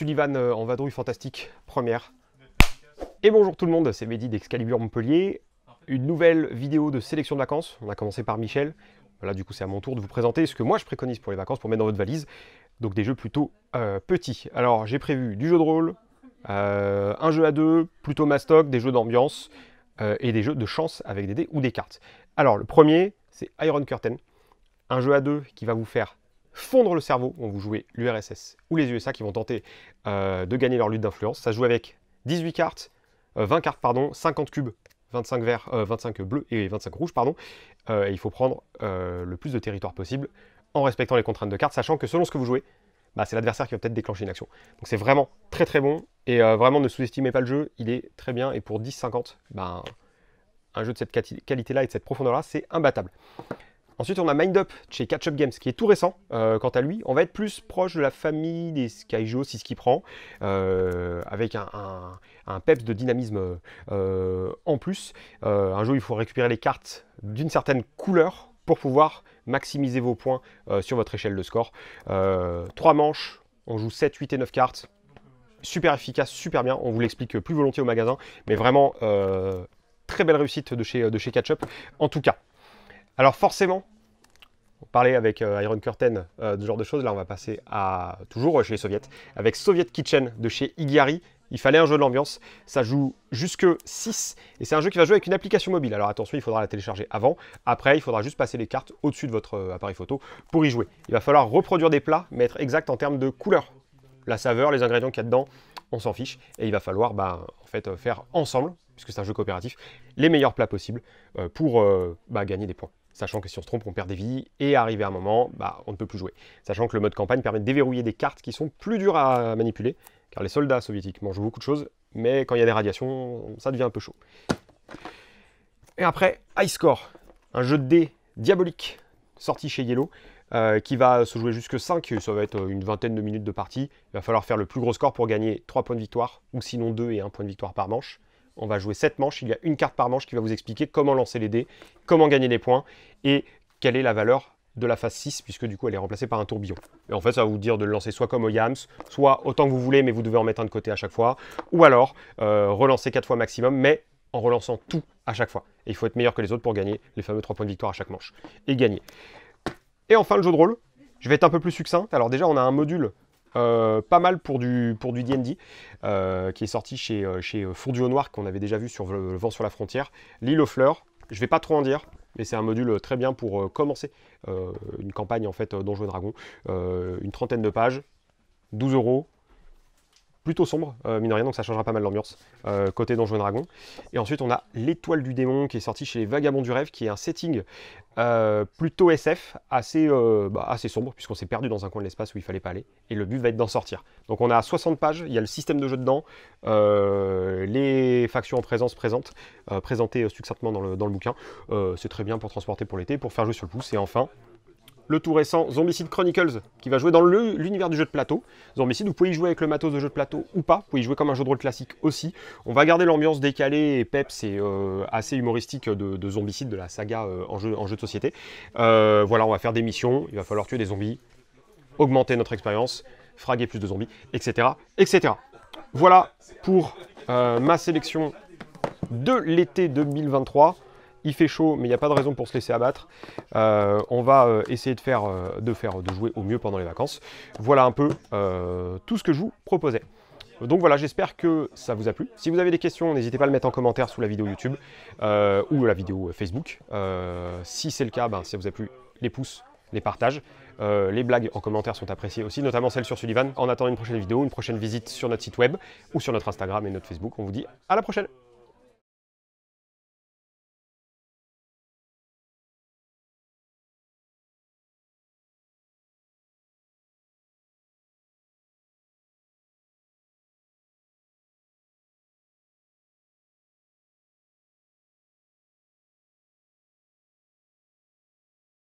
Sullivan en vadrouille fantastique, première. Et bonjour tout le monde, c'est Mehdi d'Excalibur Montpellier. Une nouvelle vidéo de sélection de vacances. On a commencé par Michel. Là, du coup, c'est à mon tour de vous présenter ce que moi je préconise pour les vacances, pour mettre dans votre valise. Donc des jeux plutôt petits. Alors, j'ai prévu du jeu de rôle, un jeu à deux, plutôt mastoc, des jeux d'ambiance et des jeux de chance avec des dés ou des cartes. Alors, le premier, c'est Iron Curtain. Un jeu à deux qui va vous faire fondre le cerveau. On vous jouez l'URSS ou les USA qui vont tenter de gagner leur lutte d'influence. Ça se joue avec 18 cartes, 20 cartes, pardon, 50 cubes, 25 verts, 25 bleus et 25 rouges, pardon. Et il faut prendre le plus de territoire possible en respectant les contraintes de cartes, sachant que selon ce que vous jouez, bah, c'est l'adversaire qui va peut-être déclencher une action. Donc c'est vraiment très très bon. Et vraiment, ne sous-estimez pas le jeu, il est très bien. Et pour 10,50, bah, un jeu de cette qualité-là et de cette profondeur-là, c'est imbattable. Ensuite, on a Mind Up chez Catch Up Games, qui est tout récent. Quant à lui, on va être plus proche de la famille des Skyjo, si ce qui prend, avec un peps de dynamisme en plus. Un jeu où il faut récupérer les cartes d'une certaine couleur pour pouvoir maximiser vos points sur votre échelle de score. 3 manches, on joue 7, 8 et 9 cartes. Super efficace, super bien. On vous l'explique plus volontiers au magasin, mais vraiment très belle réussite de chez Catch Up, en tout cas. Alors forcément, on parlait avec Iron Curtain de ce genre de choses, là on va passer à toujours chez les soviets, avec Soviet Kitchen de chez Igari. Il fallait un jeu de l'ambiance, ça joue jusque 6, et c'est un jeu qui va jouer avec une application mobile. Alors attention, il faudra la télécharger avant, après il faudra juste passer les cartes au-dessus de votre appareil photo pour y jouer. Il va falloir reproduire des plats, mais être exact en termes de couleur. La saveur, les ingrédients qu'il y a dedans, on s'en fiche, et il va falloir en fait, faire ensemble, puisque c'est un jeu coopératif, les meilleurs plats possibles pour gagner des points. Sachant que si on se trompe, on perd des vies, et arrivé à un moment, on ne peut plus jouer. Sachant que le mode campagne permet de déverrouiller des cartes qui sont plus dures à manipuler, car les soldats soviétiques mangent beaucoup de choses, mais quand il y a des radiations, ça devient un peu chaud. Et après, High Score, un jeu de dés diabolique, sorti chez Yellow, qui va se jouer jusque 5, ça va être une vingtaine de minutes de partie. Il va falloir faire le plus gros score pour gagner 3 points de victoire, ou sinon 2 et 1 point de victoire par manche. On va jouer 7 manches, il y a une carte par manche qui va vous expliquer comment lancer les dés, comment gagner des points, et quelle est la valeur de la phase 6, puisque du coup elle est remplacée par un tourbillon. Et en fait ça va vous dire de le lancer soit comme au Yams, soit autant que vous voulez, mais vous devez en mettre un de côté à chaque fois, ou alors relancer 4 fois maximum, mais en relançant tout à chaque fois. Et il faut être meilleur que les autres pour gagner les fameux 3 points de victoire à chaque manche, et gagner. Et enfin le jeu de rôle, je vais être un peu plus succinct. Alors déjà on a un module pas mal pour du D&D qui est sorti chez Fourdu au Noir, qu'on avait déjà vu sur Le Vent sur la Frontière. L'île aux fleurs, je ne vais pas trop en dire, mais c'est un module très bien pour commencer une campagne en fait Donjons et Dragons. Une trentaine de pages, 12 €. Plutôt sombre, mine de rien, donc ça changera pas mal l'ambiance côté Donjons et Dragons. Et ensuite, on a l'Étoile du Démon qui est sorti chez les Vagabonds du Rêve, qui est un setting plutôt SF, assez sombre, puisqu'on s'est perdu dans un coin de l'espace où il fallait pas aller. Et le but va être d'en sortir. Donc on a 60 pages, il y a le système de jeu dedans, les factions en présence présentées succinctement dans le bouquin. C'est très bien pour transporter pour l'été, pour faire jouer sur le pouce. Et enfin, le tout récent Zombicide Chronicles, qui va jouer dans l'univers du jeu de plateau. Zombicide, vous pouvez y jouer avec le matos de jeu de plateau ou pas, vous pouvez y jouer comme un jeu de rôle classique aussi. On va garder l'ambiance décalée et peps et assez humoristique de Zombicide, de la saga en jeu de société. Voilà, on va faire des missions, il va falloir tuer des zombies, augmenter notre expérience, fraguer plus de zombies, etc. etc. Voilà pour ma sélection de l'été 2023. Il fait chaud, mais il n'y a pas de raison pour se laisser abattre. On va essayer de jouer au mieux pendant les vacances. Voilà un peu tout ce que je vous proposais. Donc voilà, j'espère que ça vous a plu. Si vous avez des questions, n'hésitez pas à le mettre en commentaire sous la vidéo YouTube ou la vidéo Facebook. Si c'est le cas, si ça vous a plu, les pouces, les partages. Les blagues en commentaire sont appréciées aussi, notamment celles sur Sullivan. En attendant une prochaine vidéo, une prochaine visite sur notre site web ou sur notre Instagram et notre Facebook, on vous dit à la prochaine.